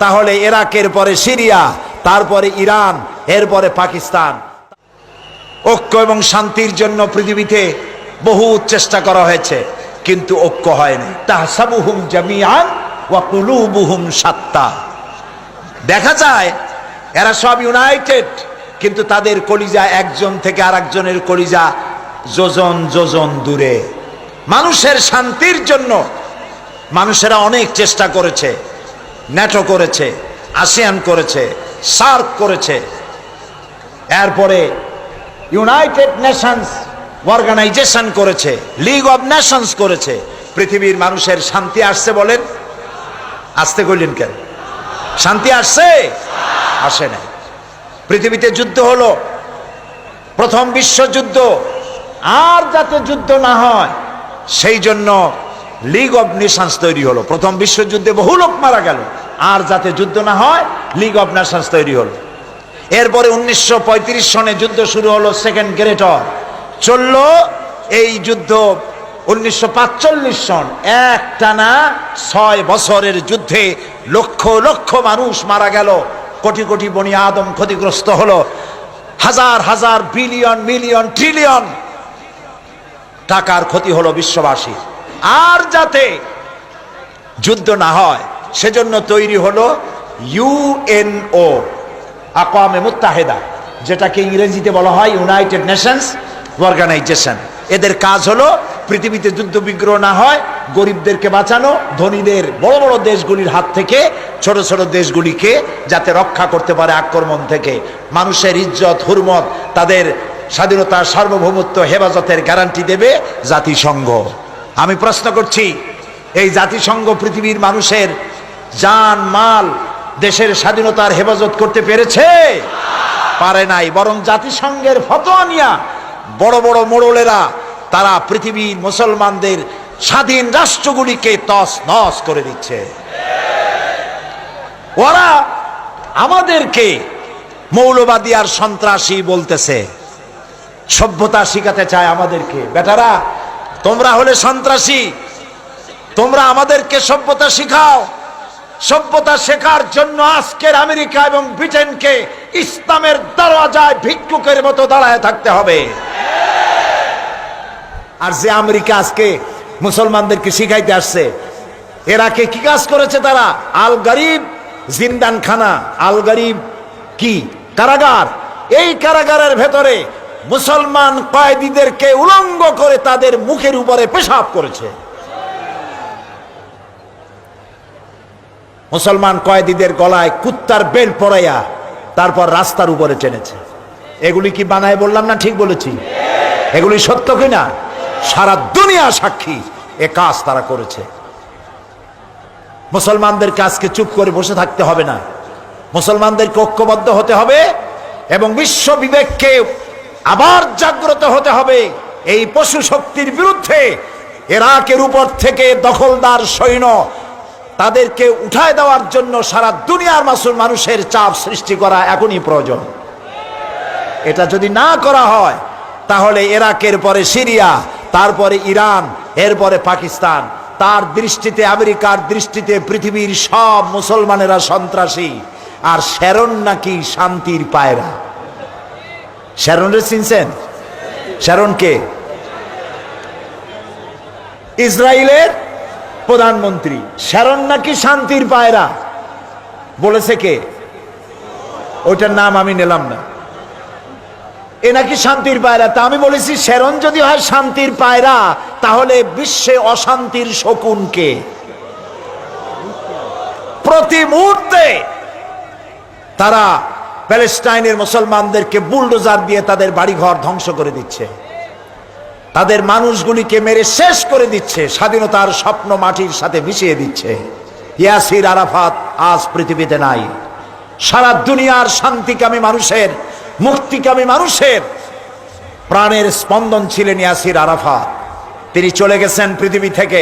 তাহলে ইরাকের পরে সিরিয়া, তারপরে ইরান, এরপরে পাকিস্তান। ঐক্য এবং শান্তির জন্য পৃথিবীতে বহু চেষ্টা করা হয়েছে, কিন্তু ঐক্য হয়নি। তাহসাবুহুম জামিআন ওয়া কুলুবুহুম শাত্তা। দেখা যায় এরা সব ইউনাইটেড, কিন্তু তাদের কলিজা একজন থেকে আরেকজনের কলিজা যোজন যোজন দূরে। মানুষের শান্তির জন্য মানুষেরা অনেক চেষ্টা করেছে, ন্যাটো করেছে, আসিয়ান করেছে, সার্ক করেছে, এরপরে ইউনাইটেড নেশনস অর্গানাইজেশন করেছে, লিগ অব নেশনস করেছে। পৃথিবীর মানুষের শান্তি আসছে বলেন? আসতে কইলেন কেন? শান্তি আসছে? আসে না। পৃথিবীতে যুদ্ধ হলো, প্রথম বিশ্বযুদ্ধ, আর যাতে যুদ্ধ না হয় সেই জন্য লিগ অব নেশনস তৈরি হলো। প্রথম বিশ্বযুদ্ধে বহু লোক মারা গেল, আর যাতে যুদ্ধ না হয় লিগ অব নেশনস তৈরি হলো। এরপরে 1935 সনে যুদ্ধ শুরু হলো, সেকেন্ড গ্রেট ওয়ার চলল। এই যুদ্ধ 1945 সন, একটানা 6 বছরের যুদ্ধে লক্ষ লক্ষ মানুষ মারা গেল, কোটি কোটি বনি আদম ক্ষতিগ্রস্ত হলো, হাজার হাজার বিলিয়ন মিলিয়ন ট্রিলিয়ন টাকার ক্ষতি হলো বিশ্ববাসী। আর যাতে যুদ্ধ না হয় সেজন্য তৈরি হলো ইউএনও, আকওয়ামে মুত্তাহিদা, যেটাকে ইংরেজিতে বলা হয় ইউনাইটেড নেশনস অর্গানাইজেশন। এদের কাজ হলো পৃথিবীতে যুদ্ধ বিগ্রহ না হয়, গরিবদেরকে বাঁচানো, ধনীদের বড় বড় দেশগুলির হাত থেকে ছোট ছোট দেশগুলিকে যাতে রক্ষা করতে পারে আক্রমণ থেকে। মানুষের ইজ্জত হুরমত, তাদের স্বাধীনতা সার্বভৌমত্ব হেফাজতের গ্যারান্টি দেবে জাতিসংঘ। আমি প্রশ্ন করছি, এই জাতিসংঘ পৃথিবীর মানুষের জান মাল, দেশের স্বাধীনতার হেফাজত করতে পেরেছে? পারে নাই। বরং জাতিসংঘের ফতোয়া নিয়া বড় বড় মোড়লেরা তারা পৃথিবীর মুসলমানদের স্বাধীন রাষ্ট্রগুলিকে তস নস করে দিচ্ছে। ওরা আমাদেরকে মৌলবাদী আর সন্ত্রাসী বলতেছে, সভ্যতা শিখাতে চায় আমাদেরকে। বেটারা, তোমরা হলে সন্ত্রাসী, তোমরা আমাদেরকে সভ্যতা শিখাও। সভ্যতা শেখার জন্য আজকের আমেরিকা এবং ব্রিটেনকে ইসলামের দরওয়াজায় ভিক্ষুকের মতো দাঁড়ায় থাকতে হবে। আর যে আমেরিকা আজকে মুসলমানদেরকে শিখাইতে আসছে, এরাকে কি কাজ করেছে তারা? আল গরিব জিন্দানখানা, আল গরিব কি কারাগার, এই কারাগারের ভেতরে মুসলমান কয়েদিদেরকে উলঙ্গ করে তাদের মুখের উপরে পেশাব করেছে। মুসলমান কয়েদিদের গলায় কুত্তার বেল্ট পরাইয়া তারপর রাস্তার উপরে টেনেছে। এগুলি কি বানায় বললাম না? ঠিক বলেছি? এগুলি সত্য কিনা? সারা দুনিয়া সাক্ষী, এ কাজ তারা করেছে। মুসলমানদেরকে আজকে চুপ করে বসে থাকতে হবে না, মুসলমানদেরকে ঐক্যবদ্ধ হতে হবে এবং বিশ্ব বিবেককে আবার জাগ্রত হতে হবে। এই পশু শক্তির বিরুদ্ধে ইরাকের উপর থেকে দখলদার সৈন্য তাদেরকে উঠায় দেওয়ার জন্য সারা দুনিয়ার মানুষের চাপ সৃষ্টি করা এখনই প্রয়োজন। এটা যদি না করা হয় তাহলে ইরাকের পরে সিরিয়া, তারপরে ইরান, এরপরে পাকিস্তান, তার দৃষ্টিতে আমেরিকার দৃষ্টিতে পৃথিবীর সব মুসলমানেরা সন্ত্রাসী। আর শ্যারন নাকি শান্তির পায়রা। শ্যারনরে চিনছেন? শ্যারনকে ইসরায়েলের প্রধানমন্ত্রী। শ্যারন নাকি শান্তির পায়রা বলেছে কে? ওইটার নাম আমি নিলাম না। এ নাকি শান্তির পায়রা। তা আমি বলেছি, শ্যারন যদি হয় শান্তির পায়রা, তাহলে বিশ্বে অশান্তির শকুন কে? প্রতি মুহূর্তে তারা প্যালেস্টাইনের মুসলমানদেরকে বুলডোজার দিয়ে তাদের বাড়িঘর ধ্বংস করে দিচ্ছে, তাদের মানুষগুলিকে মেরে শেষ করে দিচ্ছে, স্বাধীনতার স্বপ্ন মাটির সাথে মিশিয়ে দিচ্ছে। ইয়াসির আরাফাত আজ পৃথিবীতে নাই। সারা দুনিয়ার শান্তিকামী মানুষের, মুক্তিকামী মানুষের প্রাণের স্পন্দন ছিলেন ইয়াসির আরাফাত। তিনি চলে গেছেন পৃথিবী থেকে।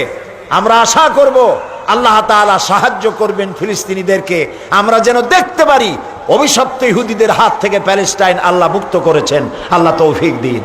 আমরা আশা করব আল্লাহ তাআলা সাহায্য করবেন ফিলিস্তিনিদেরকে, আমরা যেন দেখতে পারি অভিশপ্ত ইহুদিদের হাত থেকে প্যালেস্টাইন আল্লাহ মুক্ত করেছেন। আল্লাহ তৌফিক দিন।